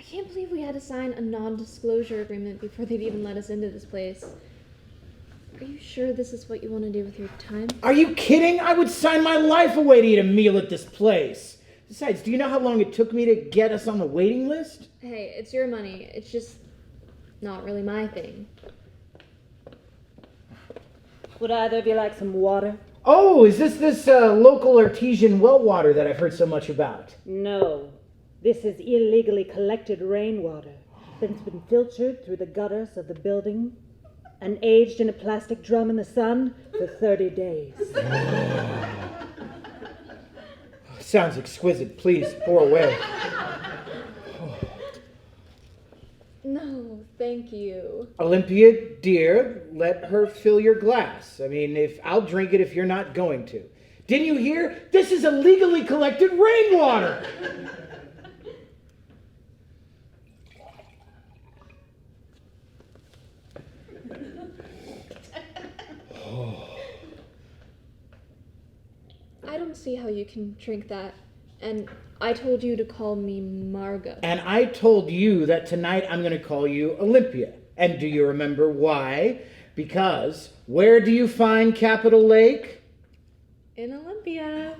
can't believe we had to sign a non-disclosure agreement before they'd even let us into this place. Are you sure this is what you want to do with your time? Are you kidding? I would sign my life away to eat a meal at this place. Besides, do you know how long it took me to get us on the waiting list? Hey, it's your money. It's just not really my thing. Would either of you like some water? Oh, is this local artesian well water that I've heard so much about? No. This is illegally collected rainwater that's been filtered through the gutters of the building and aged in a plastic drum in the sun for 30 days. Sounds exquisite. Please, pour away. No, thank you. Olympia, dear, let her fill your glass. I mean, I'll drink it if you're not going to. Didn't you hear? This is illegally collected rainwater. I don't see how you can drink that. And I told you to call me Margot. And I told you that tonight I'm going to call you Olympia. And do you remember why? Because where do you find Capitol Lake? In Olympia.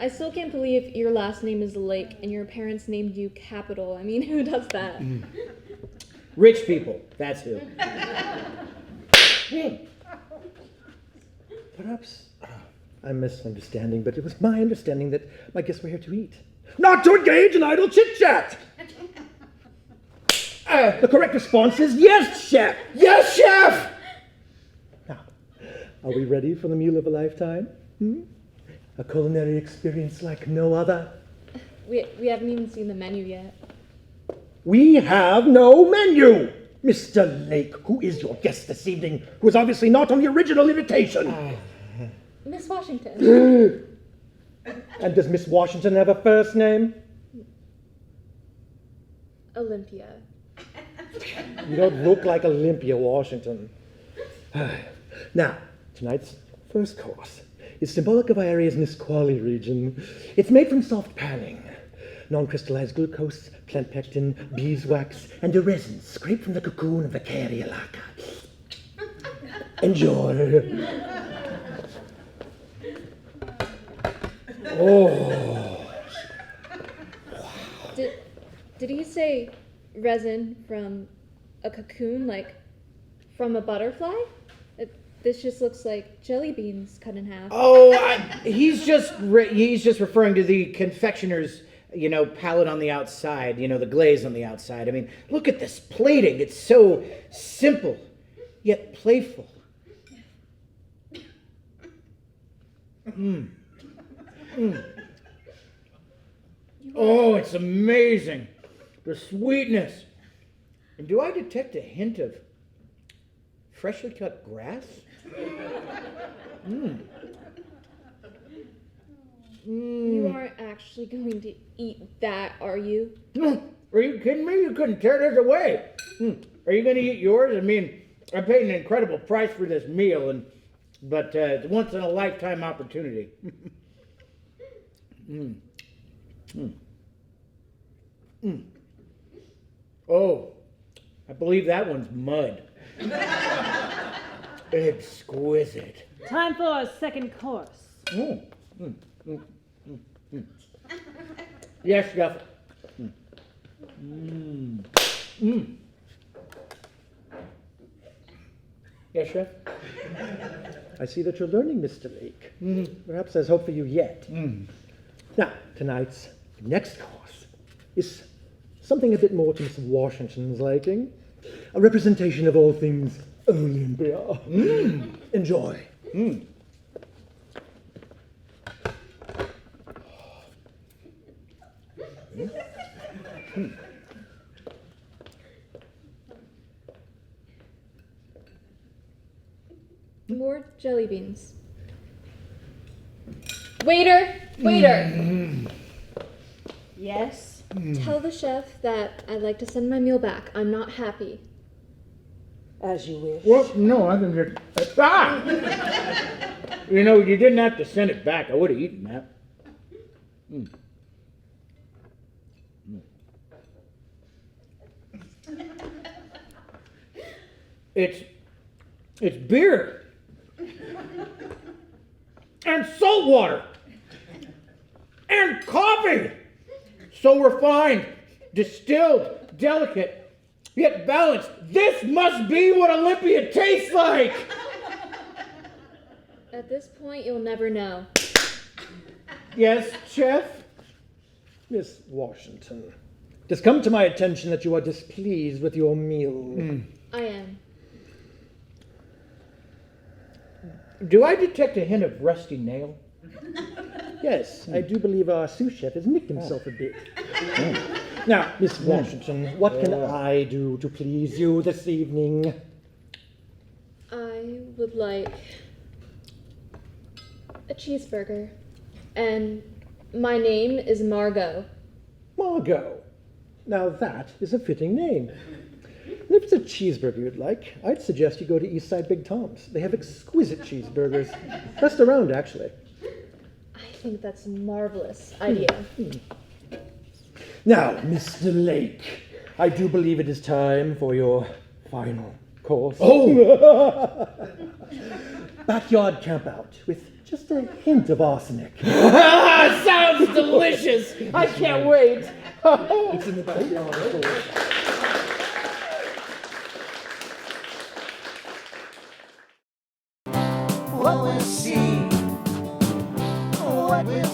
I still can't believe your last name is Lake and your parents named you Capital. I mean, who does that? Rich people, that's who. Perhaps I'm misunderstanding, but it was my understanding that my guests were here to eat, not to engage in idle chit-chat. The correct response is yes, chef. Yes, chef! Now, are we ready for the meal of a lifetime? A culinary experience like no other? We haven't even seen the menu yet. We have no menu. Mr. Lake, who is your guest this evening, who is obviously not on the original invitation? Miss Washington. And does Miss Washington have a first name? Olympia. You don't look like Olympia Washington. Now, tonight's first course is symbolic of our area's Nisqually region. It's made from soft panning, non-crystallized glucose, plant pectin, beeswax, and a resin scraped from the cocoon of the Cariolaca. Enjoy. Oh. Did he say resin from a cocoon, like from a butterfly? This just looks like jelly beans cut in half. Oh, he's just referring to the confectioner's, palette on the outside, the glaze on the outside. I mean, look at this plating. It's so simple, yet playful. Oh, it's amazing. The sweetness. And do I detect a hint of freshly cut grass? You aren't actually going to eat that, are you? Are you kidding me? You couldn't tear this away. Are you going to eat yours? I mean, I paid an incredible price for this meal, but it's a once-in-a-lifetime opportunity. Oh, I believe that one's mud. Exquisite. Time for a second course. Yes, Chef. Yes, Chef? I see that you're learning, Mr. Lake. Perhaps there's hope for you yet. Now, tonight's next course is something a bit more to Miss Washington's liking. A representation of all things Olympia. Enjoy. More jelly beans. Waiter! Yes? Tell the chef that I'd like to send my meal back. I'm not happy. As you wish. Well, no, I can just... You didn't have to send it back. I would have eaten that. It's beer. And salt water. And coffee. So refined, distilled, delicate, yet balanced. This must be what Olympia tastes like. At this point, you'll never know. Yes, chef? Miss Washington, it has come to my attention that you are displeased with your meal. I am. Do I detect a hint of rusty nail? Yes, I do believe our sous chef has nicked himself a bit. Now, Miss Washington, what can I do to please you this evening? I would like a cheeseburger. And my name is Margot. Margot. Now that is a fitting name. And if it's a cheeseburger you'd like, I'd suggest you go to Eastside Big Tom's. They have exquisite cheeseburgers. Best around, actually. I think that's a marvelous idea. Now, Mr. Lake, I do believe it is time for your final course. Oh! Backyard campout with just a hint of arsenic. Sounds delicious! I can't wait! It's in the backyard, of course. What we'll see, what we'll